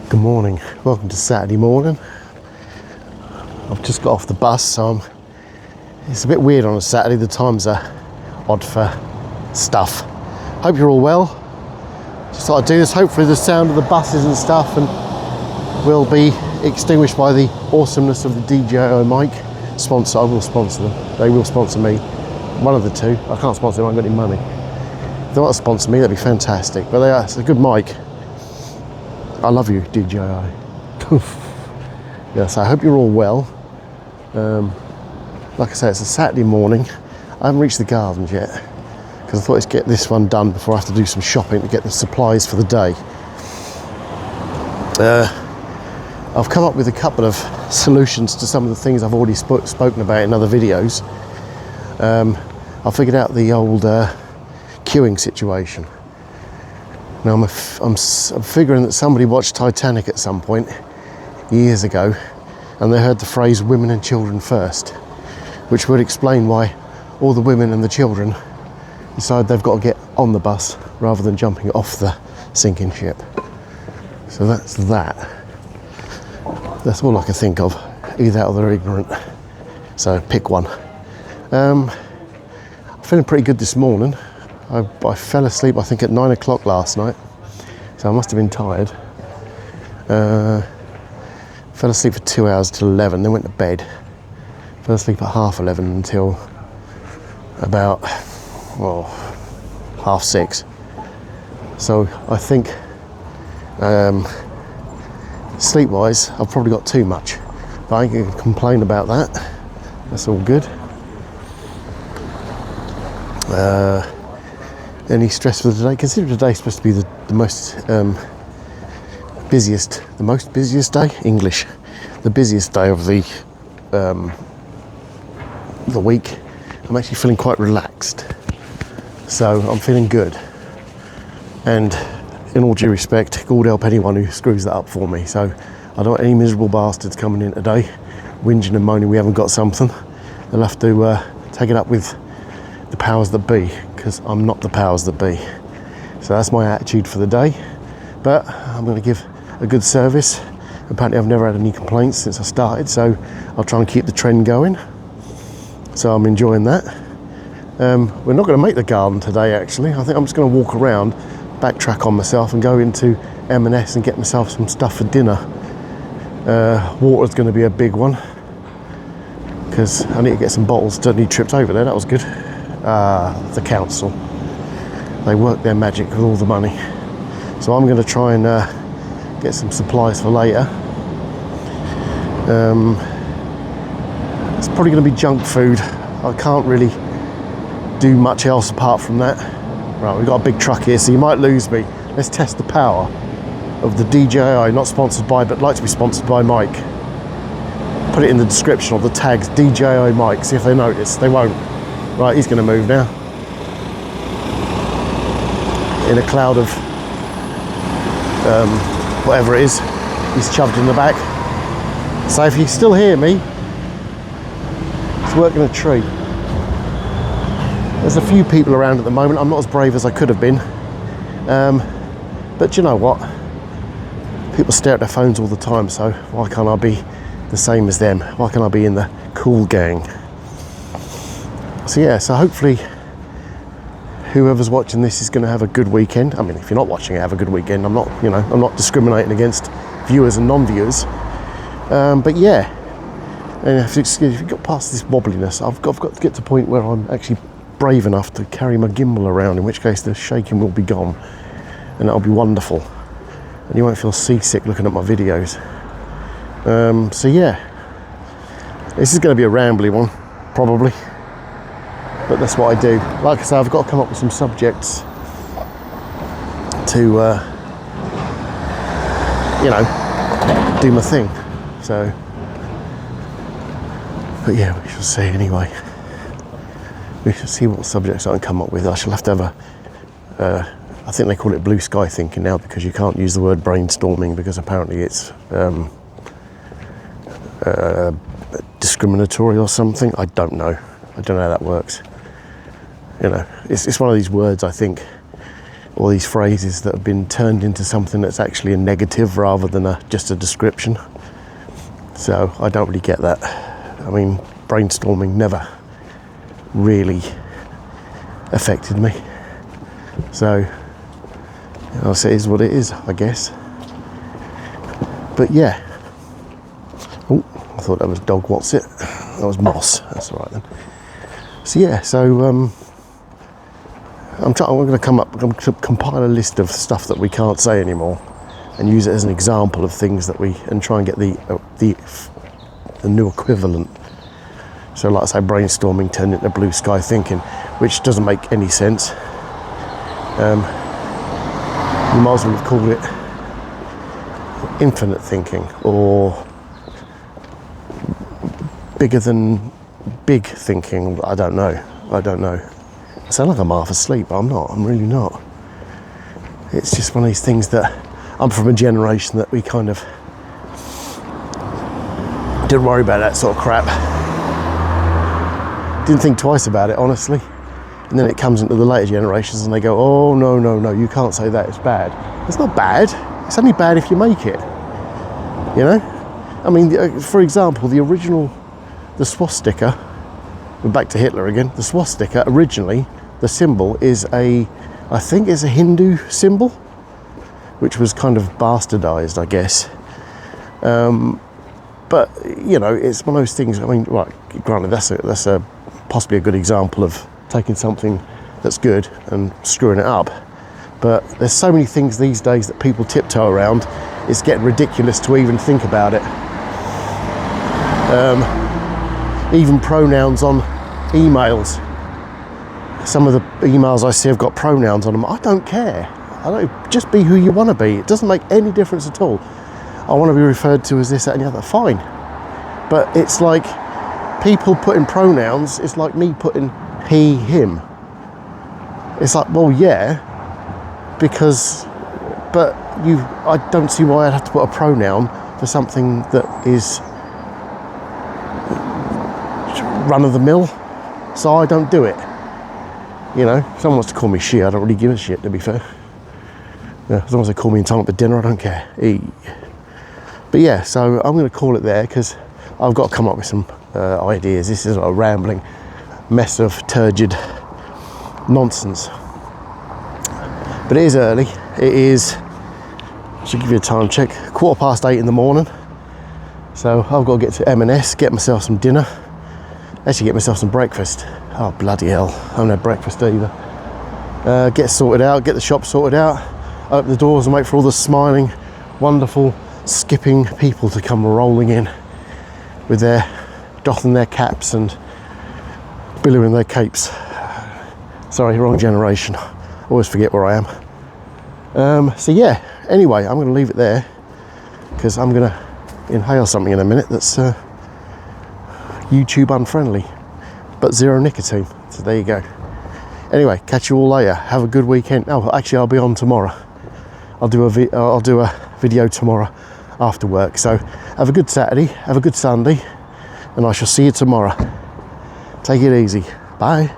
Good morning, welcome to Saturday morning. I've just got off the bus, so it's a bit weird on a Saturday. The times are odd for stuff. Hope you're all well. Just thought I'd do this. Hopefully the sound of the buses and stuff will be extinguished by the awesomeness of the DJI mic. Sponsor, I will sponsor them. They will sponsor me. One of the two. I can't sponsor them, I haven't got any money. If they want to sponsor me, that'd be fantastic. But it's a good mic. I love you, DJI. Yes, I hope you're all well. Like I say, it's a Saturday morning. I haven't reached the gardens yet because I thought let's get this one done before I have to do some shopping to get the supplies for the day. I've come up with a couple of solutions to some of the things I've already spoken about in other videos. I figured out the old queuing situation. Now I'm figuring that somebody watched Titanic at some point years ago and they heard the phrase women and children first, which would explain why all the women and the children decide they've got to get on the bus rather than jumping off the sinking ship. So that's that. That's all I can think of. Either that or they're ignorant. So pick one. I'm feeling pretty good this morning. I fell asleep, I think, at 9 o'clock last night, so I must have been tired. Fell asleep for 2 hours till 11, then went to bed. Fell asleep at 11:30 until about, well, 6:30. So I think, sleep-wise, I've probably got too much, but I ain't gonna complain about that. That's all good. Any stress for the day? Consider today's supposed to be the most busiest day? English. The busiest day of the week. I'm actually feeling quite relaxed. So I'm feeling good. And in all due respect, God help anyone who screws that up for me. So I don't want any miserable bastards coming in today, whinging and moaning we haven't got something. They'll have to take it up with the powers that be, because I'm not the powers that be. So that's my attitude for the day. But I'm going to give a good service. Apparently I've never had any complaints since I started, so I'll try and keep the trend going. So I'm enjoying that. We're not going to make the garden today, actually. I think I'm just going to walk around, backtrack on myself and go into M&S and get myself some stuff for dinner. Water's going to be a big one, because I need to get some bottles. Don't need tripped over there, that was good. The council, they work their magic with all the money, so I'm going to try and get some supplies for later. It's probably going to be junk food. I can't really do much else apart from that. Right, we've got a big truck here, so you might lose me. Let's test the power of the DJI, not sponsored by, but like to be sponsored by mic. Put it in the description or the tags, DJI mic, see if they notice. They won't. Right, he's going to move now. In a cloud of whatever it is, he's shoved in the back. So if you still hear me, it's working a tree. There's a few people around at the moment. I'm not as brave as I could have been. But you know what? People stare at their phones all the time, so why can't I be the same as them? Why can't I be in the cool gang? So yeah, so hopefully whoever's watching this is going to have a good weekend. I mean, if you're not watching it, have a good weekend. I'm not discriminating against viewers and non-viewers. But yeah, and if you've got past this wobbliness, I've got to get to the point where I'm actually brave enough to carry my gimbal around, in which case the shaking will be gone, and that'll be wonderful. And you won't feel seasick looking at my videos. So yeah, this is going to be a rambly one, probably. But that's what I do. Like I say, I've got to come up with some subjects to, do my thing. So, but yeah, we shall see anyway. We shall see what subjects I can come up with. I shall have to have I think they call it blue sky thinking now, because you can't use the word brainstorming because apparently it's discriminatory or something. I don't know how that works. It's one of these words, I think, all these phrases that have been turned into something that's actually a negative rather than just a description. So I don't really get that. I mean, brainstorming never really affected me. So, it is what it is, I guess. But yeah. Oh, I thought that was dog, what's it? That was moss. That's all right then. So yeah, I'm going to compile a list of stuff that we can't say anymore and use it as an example of things that and try and get the new equivalent. So like I say, brainstorming turned into blue sky thinking, which doesn't make any sense. You might as well have called it infinite thinking, or bigger than big thinking. I don't know. I sound like I'm half asleep, but I'm not. I'm really not. It's just one of these things that I'm from a generation that we kind of didn't worry about that sort of crap. Didn't think twice about it, honestly. And then it comes into the later generations and they go, oh, no, you can't say that, it's bad. It's not bad. It's only bad if you make it. You know? I mean, for example, the swastika, we're back to Hitler again, the swastika, originally, the symbol is I think it's a Hindu symbol, which was kind of bastardized, I guess. But, you know, it's one of those things, I mean, right, granted, that's possibly a good example of taking something that's good and screwing it up. But there's so many things these days that people tiptoe around, it's getting ridiculous to even think about it. Even pronouns on emails. Some of the emails I see have got pronouns on them. I don't care. Just be who you want to be. It doesn't make any difference at all. I want to be referred to as this, that and the other. Fine. But it's like people putting pronouns, it's like me putting he, him. It's like, well, yeah, but I don't see why I'd have to put a pronoun for something that is run of the mill. So I don't do it. You know, if someone wants to call me she, I don't really give a shit, to be fair. Yeah, as long as they call me in time for dinner, I don't care. But yeah, so I'm going to call it there because I've got to come up with some ideas. This is a rambling mess of turgid nonsense. But it is early. It is, should give you a time check, 8:15 in the morning. So I've got to get to M&S, get myself some dinner. Actually get myself some breakfast. Oh, bloody hell, I haven't had breakfast either. Get sorted out, get the shop sorted out, open the doors and wait for all the smiling, wonderful, skipping people to come rolling in with their, doffing their caps and billowing their capes. Sorry, wrong generation. Always forget where I am. So yeah, anyway, I'm going to leave it there because I'm going to inhale something in a minute that's YouTube unfriendly, but zero nicotine. So there you go. Anyway, catch you all later. Have a good weekend. Oh, actually, I'll be on tomorrow. I'll do a video tomorrow after work. So have a good Saturday, have a good Sunday, and I shall see you tomorrow. Take it easy. Bye.